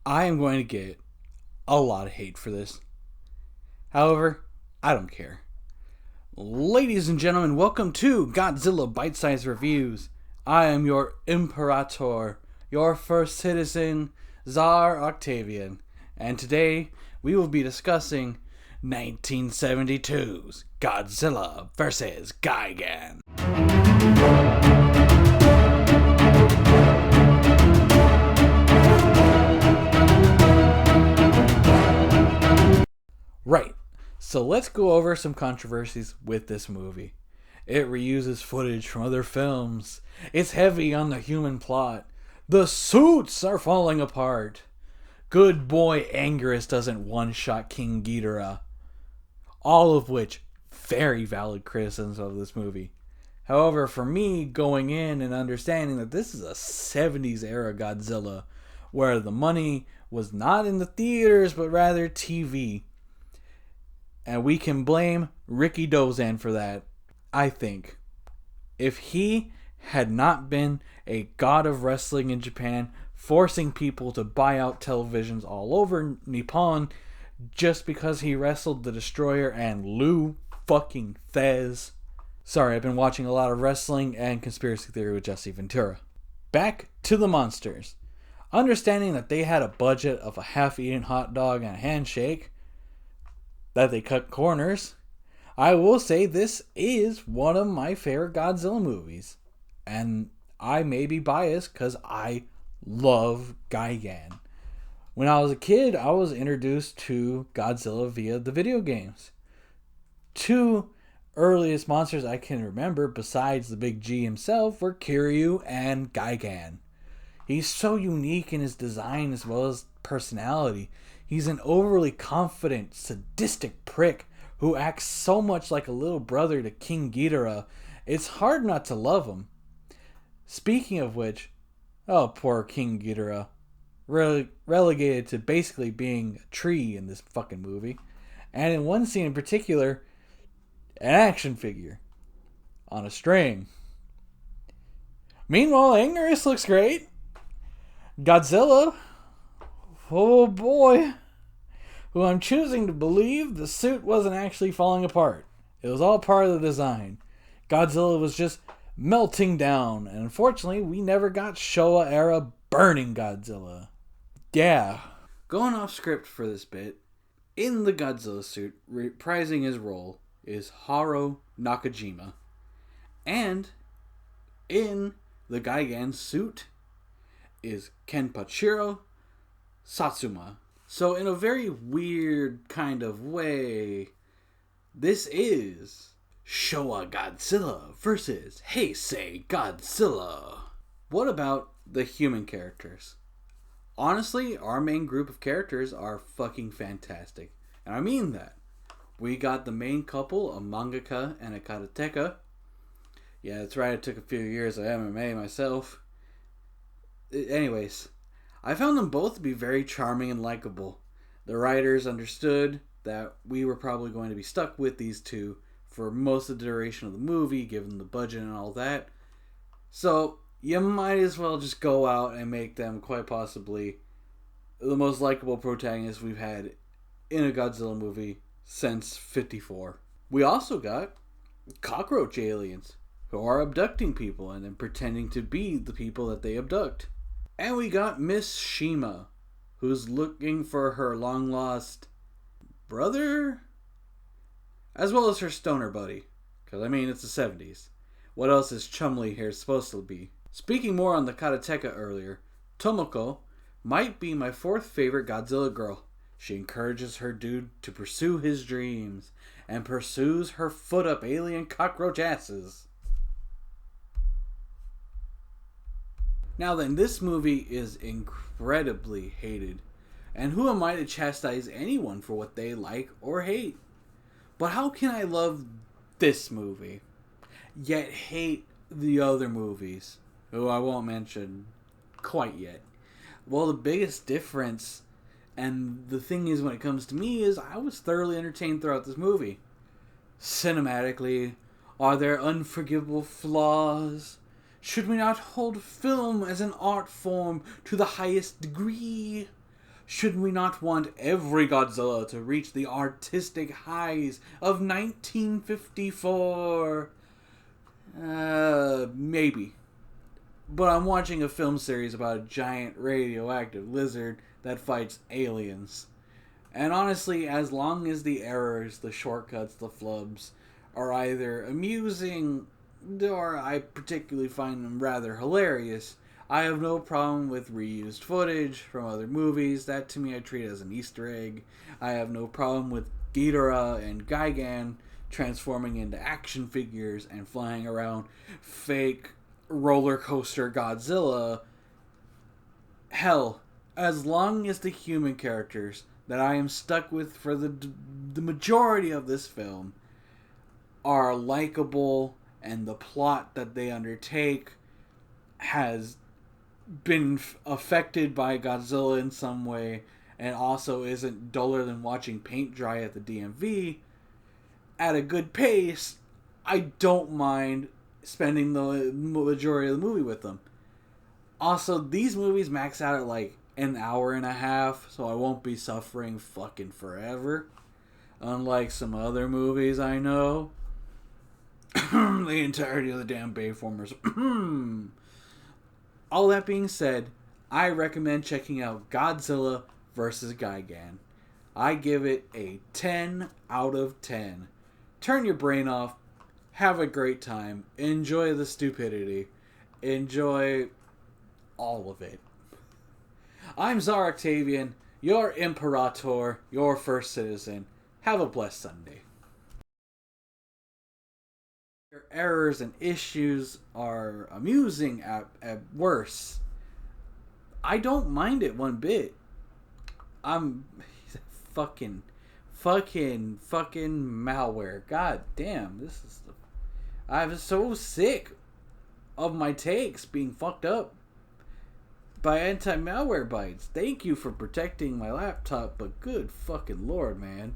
I am going to get a lot of hate for this. However, I don't care. Ladies and gentlemen, welcome to Godzilla Bite-Size Reviews. I am your Imperator, your first citizen, Tsar Octavian. And today, we will be discussing 1972's Godzilla vs. Gigan. Right, so let's go over some controversies with this movie. It reuses footage from other films. It's heavy on the human plot. The suits are falling apart. Good boy Anguirus doesn't one-shot King Ghidorah. All of which, very valid criticisms of this movie. However, for me, going in and understanding that this is a 70s era Godzilla, where the money was not in the theaters, but rather TV. And we can blame Ricky Dozan for that, I think. If he had not been a god of wrestling in Japan, forcing people to buy out televisions all over Nippon just because he wrestled the Destroyer and Lou fucking Thez. Sorry, I've been watching a lot of wrestling and conspiracy theory with Jesse Ventura. Back to the monsters. Understanding that they had a budget of a half-eaten hot dog and a handshake, that they cut corners, I will say this is one of my favorite Godzilla movies. And I may be biased because I love Gigan. When I was a kid, I was introduced to Godzilla via the video games. Two earliest monsters I can remember besides the Big G himself were Kiryu and Gigan. He's so unique in his design as well as personality. He's an overly confident, sadistic prick who acts so much like a little brother to King Ghidorah, it's hard not to love him. Speaking of which, oh, poor King Ghidorah. Relegated to basically being a tree in this fucking movie. And in one scene in particular, an action figure on a string. Meanwhile, Anguirus looks great. Godzilla, oh boy, who I'm choosing to believe the suit wasn't actually falling apart. It was all part of the design. Godzilla was just melting down, and unfortunately, we never got Showa-era burning Godzilla. Yeah. Going off script for this bit, in the Godzilla suit, reprising his role, is Haru Nakajima. And in the Gigan suit is Kenpachiro Satsuma. So in a very weird kind of way, this is Showa Godzilla versus Heisei Godzilla. What about the human characters? Honestly, our main group of characters are fucking fantastic. And I mean that. We got the main couple, a mangaka and a karateka. Yeah, that's right, it took a few years of MMA myself. Anyways, I found them both to be very charming and likable. The writers understood that we were probably going to be stuck with these two for most of the duration of the movie, given the budget and all that. So, you might as well just go out and make them quite possibly the most likable protagonists we've had in a Godzilla movie since '54. We also got cockroach aliens who are abducting people and then pretending to be the people that they abduct. And we got Miss Shima, who's looking for her long-lost brother? As well as her stoner buddy. Because, I mean, it's the 70s. What else is Chumley here supposed to be? Speaking more on the karateka earlier, Tomoko might be my fourth favorite Godzilla girl. She encourages her dude to pursue his dreams and pursues her foot-up alien cockroach asses. Now then, this movie is incredibly hated, and who am I to chastise anyone for what they like or hate? But how can I love this movie, yet hate the other movies, who I won't mention quite yet? Well, the biggest difference, and the thing is when it comes to me, is I was thoroughly entertained throughout this movie. Cinematically, are there unforgivable flaws? Should we not hold film as an art form to the highest degree? Should we not want every Godzilla to reach the artistic highs of 1954? Maybe. But I'm watching a film series about a giant radioactive lizard that fights aliens. And honestly, as long as the errors, the shortcuts, the flubs are either amusing or I particularly find them rather hilarious, I have no problem with reused footage from other movies. That to me I treat as an Easter egg. I have no problem with Ghidorah and Gigan transforming into action figures and flying around fake roller coaster Godzilla. Hell, as long as the human characters that I am stuck with for the majority of this film are likable and the plot that they undertake has been affected by Godzilla in some way and also isn't duller than watching paint dry at the DMV at a good pace, I don't mind spending the majority of the movie with them. Also, these movies max out at like an hour and a half, so I won't be suffering fucking forever. Unlike some other movies I know. The entirety of the damn Bayformers. All that being said, I recommend checking out Godzilla vs. Gigan. I give it a 10 out of 10. Turn your brain off. Have a great time. Enjoy the stupidity. Enjoy all of it. I'm Czar Octavian, your Imperator, your first citizen. Have a blessed Sunday. Your errors and issues are amusing at worst. I don't mind it one bit. I'm fucking malware. God damn, this is I'm so sick of my takes being fucked up by anti-malware bites. Thank you for protecting my laptop, but good fucking lord, man.